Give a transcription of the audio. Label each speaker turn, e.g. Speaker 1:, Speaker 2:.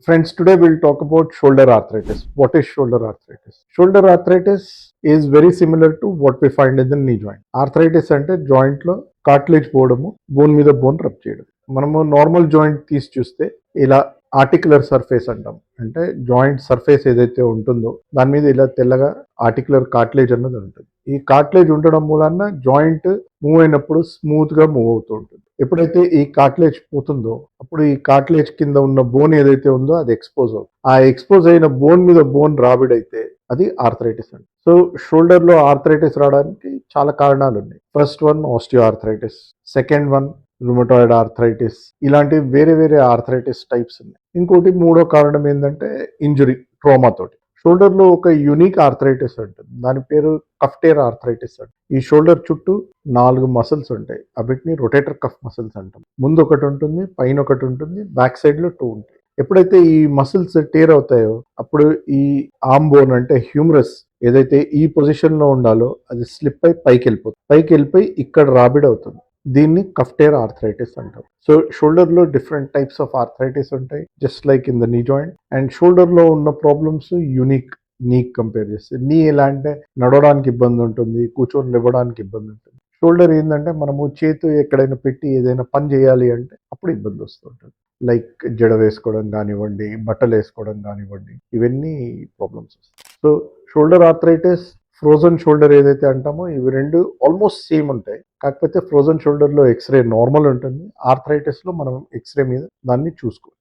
Speaker 1: Friends, today we'll talk about shoulder arthritis. What is shoulder arthritis? Shoulder arthritis is very similar to what we find in the knee joint. Arthritis అంటే joint లో cartilage పోవడము, bone మీద bone rub చేయడం. మనము normal joint తీసి చూస్తే ఇలా articular surface అంటాం. అంటే జాయింట్ సర్ఫేస్ ఏదైతే ఉంటుందో దాని మీద ఇలా తెల్లగా ఆర్టికులర్ కార్టిలేజ్ అన్నది ఉంటుంది. ఈ కార్టిలేజ్ ఉండడం మూలన జాయింట్ మూవ్ అయినప్పుడు స్మూత్ గా మూవ్ అవుతూ ఉంటుంది. ఎప్పుడైతే ఈ కార్టిలేజ్ పోతుందో అప్పుడు ఈ కార్టిలేజ్ కింద ఉన్న బోన్ ఏదైతే ఉందో అది ఎక్స్పోజ్ అవుతుంది. ఆ ఎక్స్పోజ్ అయిన బోన్ మీద బోన్ రాబిడైతే అది ఆర్థరైటిస్ అండి. సో షోల్డర్ లో ఆర్థరైటిస్ రావడానికి చాలా కారణాలు ఉన్నాయి. First one osteo arthritis, second one rheumatoid arthritis, ఇలాంటి వేరే వేరే ఆర్థరైటిస్ టైప్స్ ఉన్నాయి. ఇంకోటి మూడో కారణం ఏంటంటే ఇంజురీ, ట్రోమా తోటి. షోల్డర్ లో ఒక యూనిక్ ఆర్థరైటిస్ ఉంటుంది, దాని పేరు కఫ్టేర్ ఆర్థరైటిస్ అంట. ఈ షోల్డర్ చుట్టూ 4 మసిల్స్ ఉంటాయి, వీటిని రొటేటర్ కఫ్ మసిల్స్ అంటాం. ముందు ఒకటి ఉంటుంది, పైన ఒకటి ఉంటుంది, బ్యాక్ సైడ్ లో 2 ఉంటాయి. ఎప్పుడైతే ఈ మసిల్స్ టేర్ అవుతాయో అప్పుడు ఈ ఆర్మ్ బోన్ అంటే హ్యూమరస్ ఏదైతే ఈ పొజిషన్ లో ఉండాలో అది స్లిప్ అయి పైకి వెళ్ళిపోయి ఇక్కడ రాబిడ్ అవుతుంది. దీన్ని కఫ్టేర్ ఆర్థరైటిస్ అంటారు. సో షోల్డర్ లో డిఫరెంట్ టైప్స్ ఆఫ్ ఆర్థరైటిస్ ఉంటాయి, just like in the knee joint. And shoulder లో ఉన్న ప్రాబ్లమ్స్ యూనిక్ నీక్ కంపేర్ చేస్తే. నీ ఎలా అంటే నడవడానికి ఇబ్బంది ఉంటుంది, కూర్చొని లేవడానికి ఇబ్బంది ఉంటుంది. షోల్డర్ ఏంటంటే మనము చేతు ఎక్కడైనా పెట్టి ఏదైనా పని చేయాలి అంటే అప్పుడు ఇబ్బంది వస్తుంటుంది. లైక్ జడ వేసుకోవడం కానివ్వండి, బట్టలు వేసుకోవడం కానివ్వండి, ఇవన్నీ ప్రాబ్లమ్స్ వస్తాయి. So shoulder arthritis, frozen shoulder ఏదైతే అంటామో ఇవి రెండు ఆల్మోస్ట్ సేమ్ ఉంటాయి. కాకపోతే ఫ్రోజన్ షోల్డర్ లో ఎక్స్రే నార్మల్ ఉంటుంది, ఆర్థరైటిస్ లో మనం ఎక్స్రే మీద దాన్ని చూసుకోవాలి.